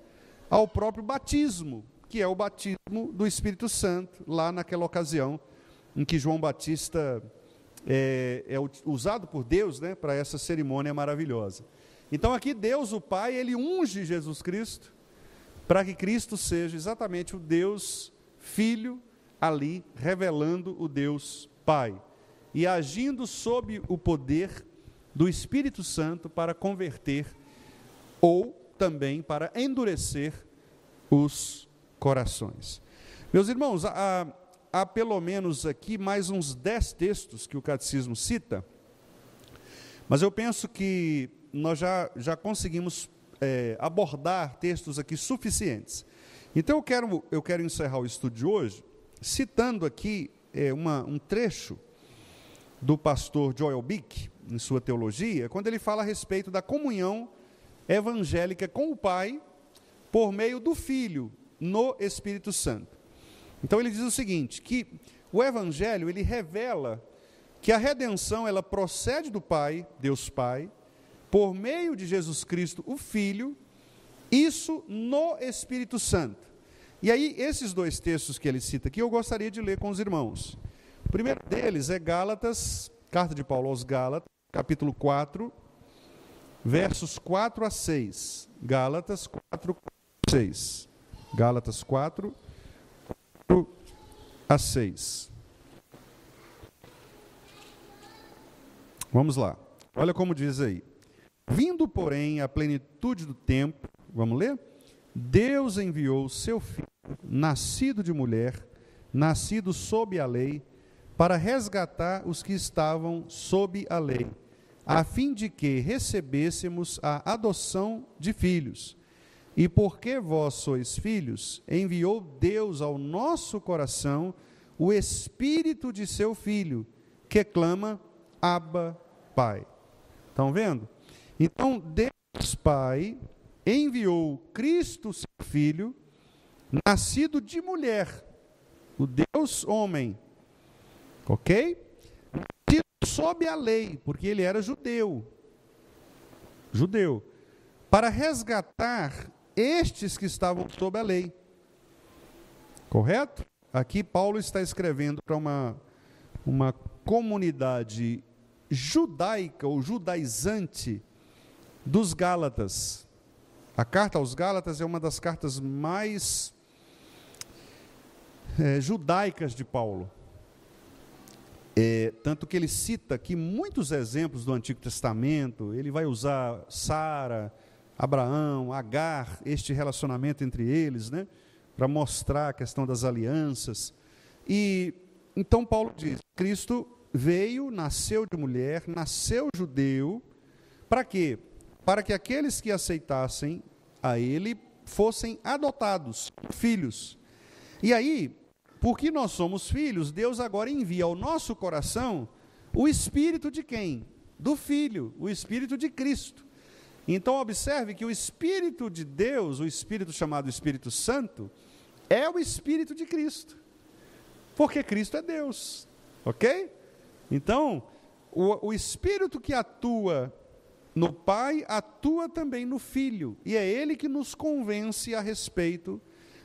ao próprio batismo, que é o batismo do Espírito Santo, lá naquela ocasião em que João Batista é usado por Deus, né, para essa cerimônia maravilhosa. Então aqui Deus, o Pai, ele unge Jesus Cristo, para que Cristo seja exatamente o Deus Filho, ali, revelando o Deus Pai, e agindo sob o poder do Espírito Santo para converter, ou também para endurecer os corações. Meus irmãos, há pelo menos aqui mais uns 10 textos que o Catecismo cita, mas eu penso que nós já conseguimos abordar textos aqui suficientes. Então eu quero encerrar o estudo de hoje citando aqui um trecho do pastor Joel Bick, em sua teologia, quando ele fala a respeito da comunhão evangélica com o Pai, por meio do Filho, no Espírito Santo. Então ele diz o seguinte, que o Evangelho, ele revela que a redenção, ela procede do Pai, Deus Pai, por meio de Jesus Cristo, o Filho, isso no Espírito Santo. E aí, esses dois textos que ele cita aqui, eu gostaria de ler com os irmãos. O primeiro deles é Gálatas, carta de Paulo aos Gálatas, capítulo 4, versos 4 a 6. Gálatas 4, 6. Gálatas 4, 4 a 6. Vamos lá. Olha como diz aí. Vindo, porém, a plenitude do tempo, vamos ler? Deus enviou o seu Filho, nascido de mulher, nascido sob a lei, para resgatar os que estavam sob a lei, a fim de que recebêssemos a adoção de filhos. E porque vós sois filhos, enviou Deus ao nosso coração o Espírito de seu Filho, que clama, Abba, Pai. Estão vendo? Então, Deus Pai enviou Cristo, seu Filho, nascido de mulher, o Deus homem, ok? Nascido sob a lei, porque ele era judeu, para resgatar estes que estavam sob a lei, correto? Aqui Paulo está escrevendo para uma comunidade judaica ou judaizante dos Gálatas. A carta aos Gálatas é uma das cartas mais judaicas de Paulo. Tanto que ele cita aqui muitos exemplos do Antigo Testamento. Ele vai usar Sara, Abraão, Agar, este relacionamento entre eles, né, para mostrar a questão das alianças. E então Paulo diz, Cristo veio, nasceu de mulher, nasceu judeu, para quê? Para que aqueles que aceitassem a ele fossem adotados, filhos. E aí, porque nós somos filhos, Deus agora envia ao nosso coração o Espírito de quem? Do Filho, o Espírito de Cristo. Então observe que o Espírito de Deus, o Espírito chamado Espírito Santo, é o Espírito de Cristo, porque Cristo é Deus, ok? Então, o Espírito que atua no Pai, atua também no Filho, e é Ele que nos convence a respeito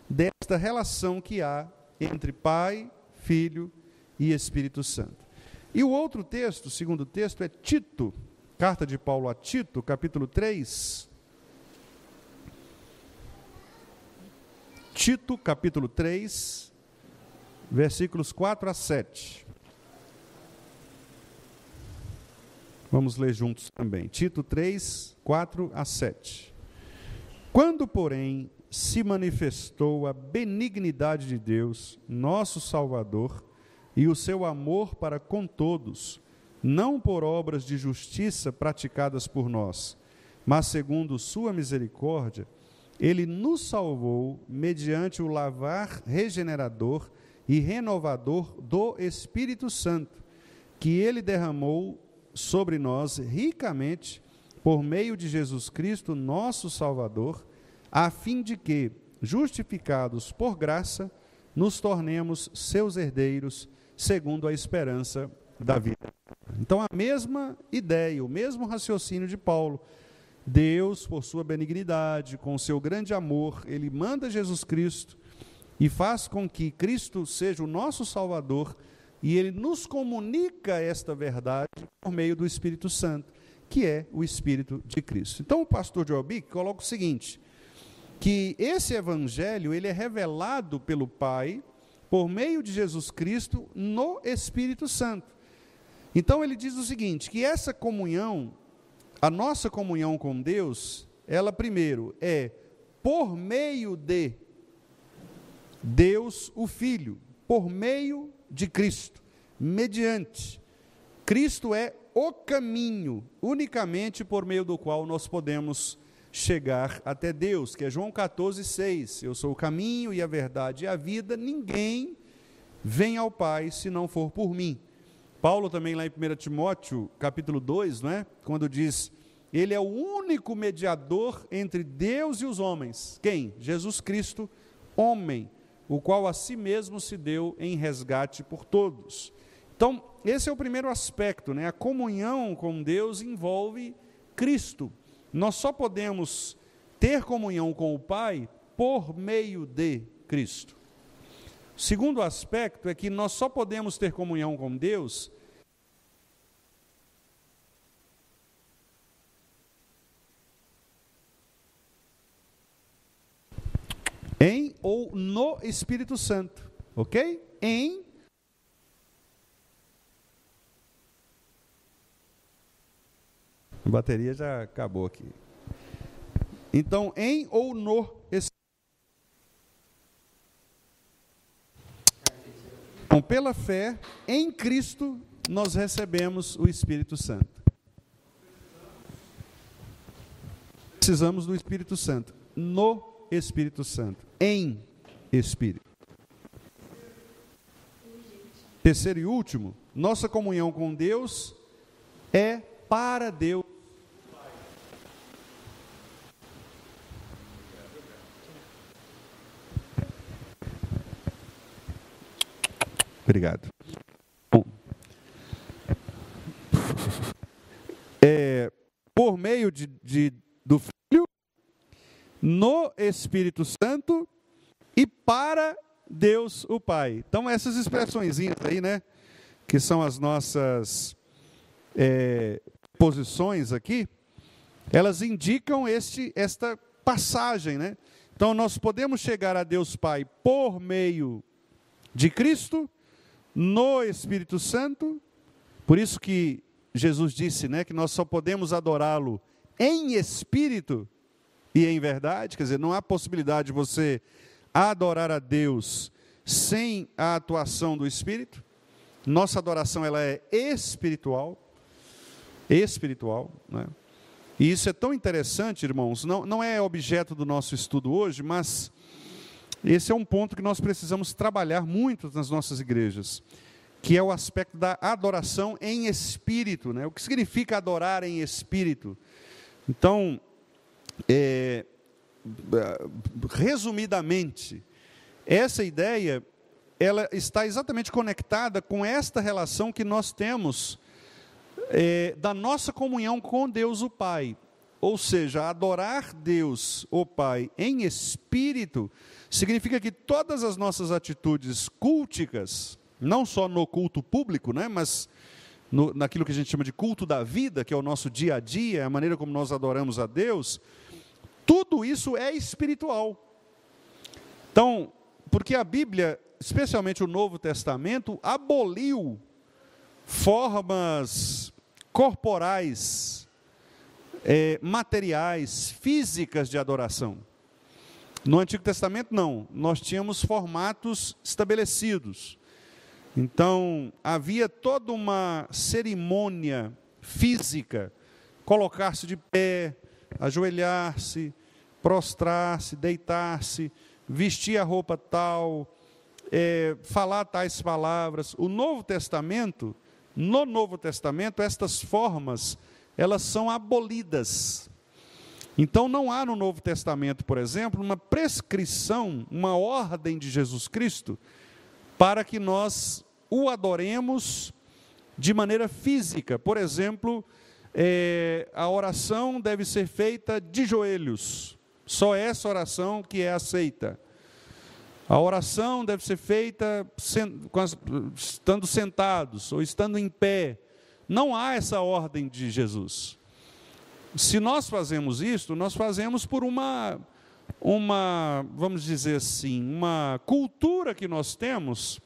desta relação que há entre Pai, Filho e Espírito Santo. E o outro texto, o segundo texto, é Tito, carta de Paulo a Tito, capítulo 3. Tito, capítulo 3, versículos 4 a 7. Vamos ler juntos também. Tito 3, 4 a 7. Quando, porém, se manifestou a benignidade de Deus, nosso Salvador, e o seu amor para com todos, não por obras de justiça praticadas por nós, mas segundo sua misericórdia, ele nos salvou mediante o lavar regenerador e renovador do Espírito Santo, que ele derramou sobre nós ricamente por meio de Jesus Cristo, nosso Salvador, a fim de que, justificados por graça, nos tornemos seus herdeiros, segundo a esperança da vida. Então, a mesma ideia, o mesmo raciocínio de Paulo. Deus, por sua benignidade, com seu grande amor, ele manda Jesus Cristo e faz com que Cristo seja o nosso Salvador, e ele nos comunica esta verdade por meio do Espírito Santo, que é o Espírito de Cristo. Então, o pastor Joel Bick coloca o seguinte, que esse evangelho, ele é revelado pelo Pai, por meio de Jesus Cristo, no Espírito Santo. Então, ele diz o seguinte, que essa comunhão, a nossa comunhão com Deus, ela primeiro é por meio de Deus, o Filho, por meio de Cristo, mediante. Cristo é o caminho, unicamente por meio do qual nós podemos chegar até Deus, que é João 14, 6. Eu sou o caminho e a verdade e a vida, ninguém venha ao Pai se não for por mim. Paulo também lá em 1 Timóteo, capítulo 2, não é? Quando diz, ele é o único mediador entre Deus e os homens. Quem? Jesus Cristo, homem, o qual a si mesmo se deu em resgate por todos. Então, esse é o primeiro aspecto, né? A comunhão com Deus envolve Cristo. Nós só podemos ter comunhão com o Pai por meio de Cristo. O segundo aspecto é que nós só podemos ter comunhão com Deus em ou no Espírito Santo, ok? A bateria já acabou aqui. Então, em ou no Espírito. Então, pela fé em Cristo, nós recebemos o Espírito Santo. Precisamos do Espírito Santo, no Espírito Santo, em Espírito. Terceiro e último, nossa comunhão com Deus é para Deus. Obrigado. Bom, por meio do Filho, no Espírito Santo e para Deus o Pai. Então, essas expressõezinhas aí, né, que são as nossas posições aqui, elas indicam esta passagem, né? Então, nós podemos chegar a Deus Pai por meio de Cristo, no Espírito Santo, por isso que Jesus disse, né, que nós só podemos adorá-lo em espírito e em verdade, quer dizer, não há possibilidade de você adorar a Deus sem a atuação do Espírito. Nossa adoração, ela é espiritual, né? E isso é tão interessante, irmãos, não é objeto do nosso estudo hoje, mas esse é um ponto que nós precisamos trabalhar muito nas nossas igrejas, que é o aspecto da adoração em espírito, né? O que significa adorar em espírito? Então, resumidamente, essa ideia, ela está exatamente conectada com esta relação que nós temos da nossa comunhão com Deus o Pai. Ou seja, adorar Deus o Pai em espírito significa que todas as nossas atitudes culticas, não só no culto público, né, mas naquilo que a gente chama de culto da vida, que é o nosso dia a dia, a maneira como nós adoramos a Deus, tudo isso é espiritual. Então, porque a Bíblia, especialmente o Novo Testamento, aboliu formas corporais, materiais, físicas de adoração. No Antigo Testamento não, nós tínhamos formatos estabelecidos. Então, havia toda uma cerimônia física, colocar-se de pé, ajoelhar-se, prostrar-se, deitar-se, vestir a roupa tal, falar tais palavras. No Novo Testamento, estas formas, elas são abolidas. Então, não há no Novo Testamento, por exemplo, uma prescrição, uma ordem de Jesus Cristo, para que nós o adoremos de maneira física. Por exemplo, a oração deve ser feita de joelhos. Só essa oração que é aceita. A oração deve ser feita estando sentados ou estando em pé. Não há essa ordem de Jesus. Se nós fazemos isso, nós fazemos por uma, vamos dizer assim, uma cultura que nós temos,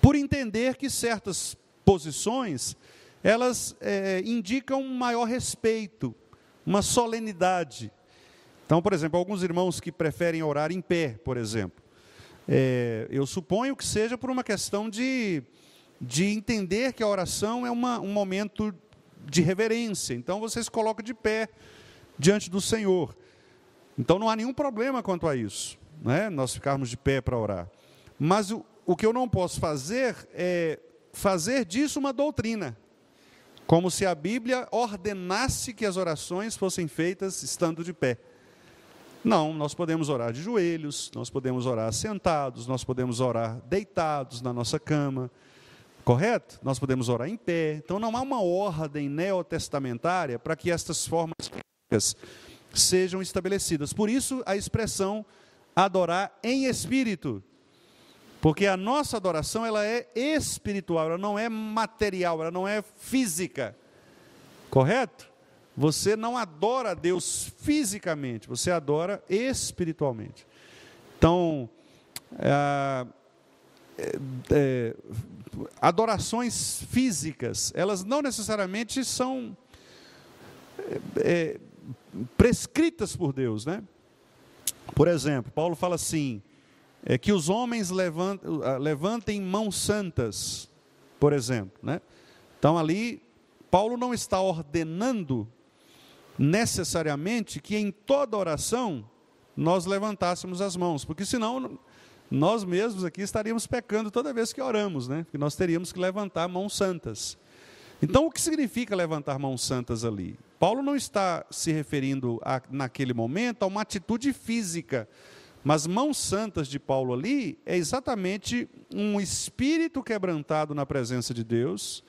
por entender que certas posições, elas indicam um maior respeito, uma solenidade. Então, por exemplo, alguns irmãos que preferem orar em pé, por exemplo, eu suponho que seja por uma questão de entender que a oração é um momento de reverência. Então, vocês se colocam de pé diante do Senhor. Então, não há nenhum problema quanto a isso, né? Nós ficarmos de pé para orar. Mas o que eu não posso fazer é fazer disso uma doutrina, como se a Bíblia ordenasse que as orações fossem feitas estando de pé. Não, nós podemos orar de joelhos, nós podemos orar sentados, nós podemos orar deitados na nossa cama, correto? Nós podemos orar em pé. Então não há uma ordem neotestamentária para que estas formas físicas sejam estabelecidas. Por isso a expressão adorar em espírito, porque a nossa adoração ela é espiritual, ela não é material, ela não é física, correto? Você não adora a Deus fisicamente, você adora espiritualmente. Então, adorações físicas, elas não necessariamente são prescritas por Deus, né? Por exemplo, Paulo fala assim, que os homens levantem mãos santas, por exemplo, né? Então ali, Paulo não está ordenando necessariamente que em toda oração nós levantássemos as mãos, porque senão nós mesmos aqui estaríamos pecando toda vez que oramos, né? Porque nós teríamos que levantar mãos santas. Então o que significa levantar mãos santas ali? Paulo não está se referindo naquele momento a uma atitude física, mas mãos santas de Paulo ali é exatamente um espírito quebrantado na presença de Deus,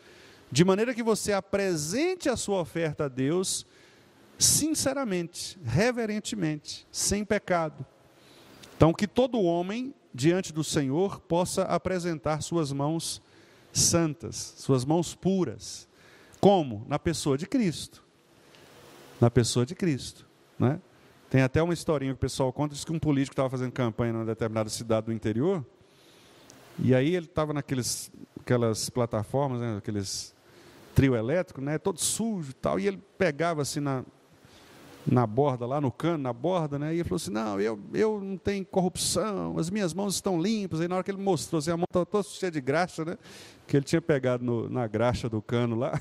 de maneira que você apresente a sua oferta a Deus sinceramente, reverentemente, sem pecado. Então, que todo homem, diante do Senhor, possa apresentar suas mãos santas, suas mãos puras. Como? Na pessoa de Cristo. Na pessoa de Cristo, né? Tem até uma historinha que o pessoal conta, diz que um político estava fazendo campanha numa determinada cidade do interior, e aí ele estava aquelas plataformas, né, aqueles trio elétrico, né, todo sujo e tal, e ele pegava assim na borda, lá no cano, na borda, né? E ele falou assim, não, eu não tenho corrupção, as minhas mãos estão limpas. Aí na hora que ele mostrou, assim, a mão estava toda cheia de graxa, né? Que ele tinha pegado na graxa do cano lá.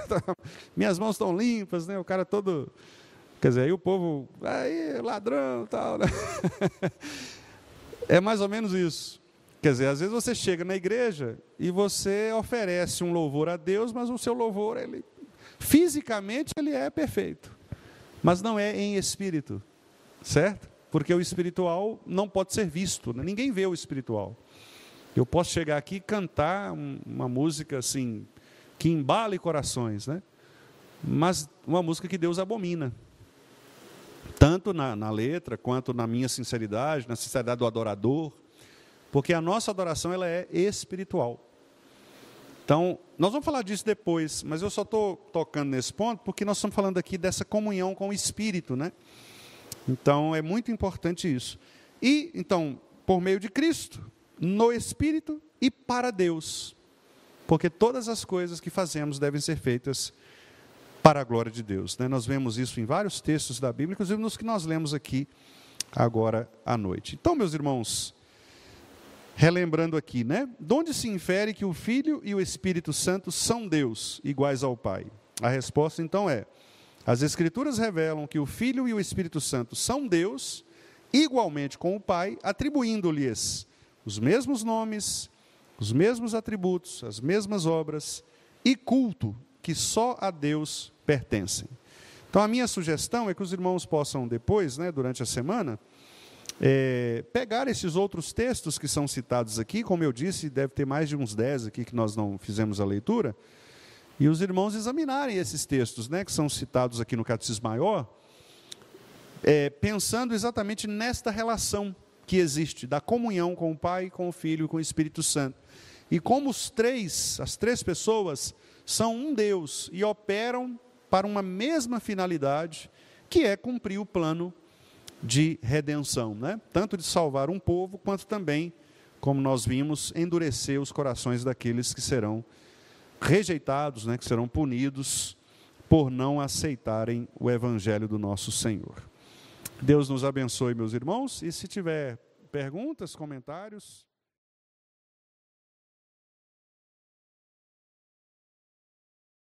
Minhas mãos estão limpas, né? O cara todo... Quer dizer, aí o povo, aí, ladrão e tal, né? É mais ou menos isso. Quer dizer, às vezes você chega na igreja e você oferece um louvor a Deus, mas o seu louvor, fisicamente, ele é perfeito. Mas não é em espírito, certo? Porque o espiritual não pode ser visto, né? Ninguém vê o espiritual. Eu posso chegar aqui e cantar uma música assim, que embale corações, né? Mas uma música que Deus abomina. Tanto na letra, quanto na minha sinceridade, na sinceridade do adorador. Porque a nossa adoração ela é espiritual. Então, nós vamos falar disso depois, mas eu só estou tocando nesse ponto porque nós estamos falando aqui dessa comunhão com o Espírito, né? Então, é muito importante isso. E, então, por meio de Cristo, no Espírito e para Deus. Porque todas as coisas que fazemos devem ser feitas para a glória de Deus, né? Nós vemos isso em vários textos da Bíblia, inclusive nos que nós lemos aqui agora à noite. Então, meus irmãos, relembrando aqui, né? De onde se infere que o Filho e o Espírito Santo são Deus, iguais ao Pai? A resposta, então, é: as Escrituras revelam que o Filho e o Espírito Santo são Deus, igualmente com o Pai, atribuindo-lhes os mesmos nomes, os mesmos atributos, as mesmas obras e culto que só a Deus pertencem. Então, a minha sugestão é que os irmãos possam depois, né, durante a semana, pegar esses outros textos que são citados aqui, como eu disse, deve ter mais de uns 10 aqui que nós não fizemos a leitura, e os irmãos examinarem esses textos, né, que são citados aqui no Catecismo Maior, pensando exatamente nesta relação que existe, da comunhão com o Pai, com o Filho e com o Espírito Santo. E como as três pessoas são um Deus e operam para uma mesma finalidade, que é cumprir o plano de redenção, né? Tanto de salvar um povo, quanto também, como nós vimos, endurecer os corações daqueles que serão rejeitados, né? Que serão punidos por não aceitarem o Evangelho do nosso Senhor. Deus nos abençoe, meus irmãos, e se tiver perguntas, comentários...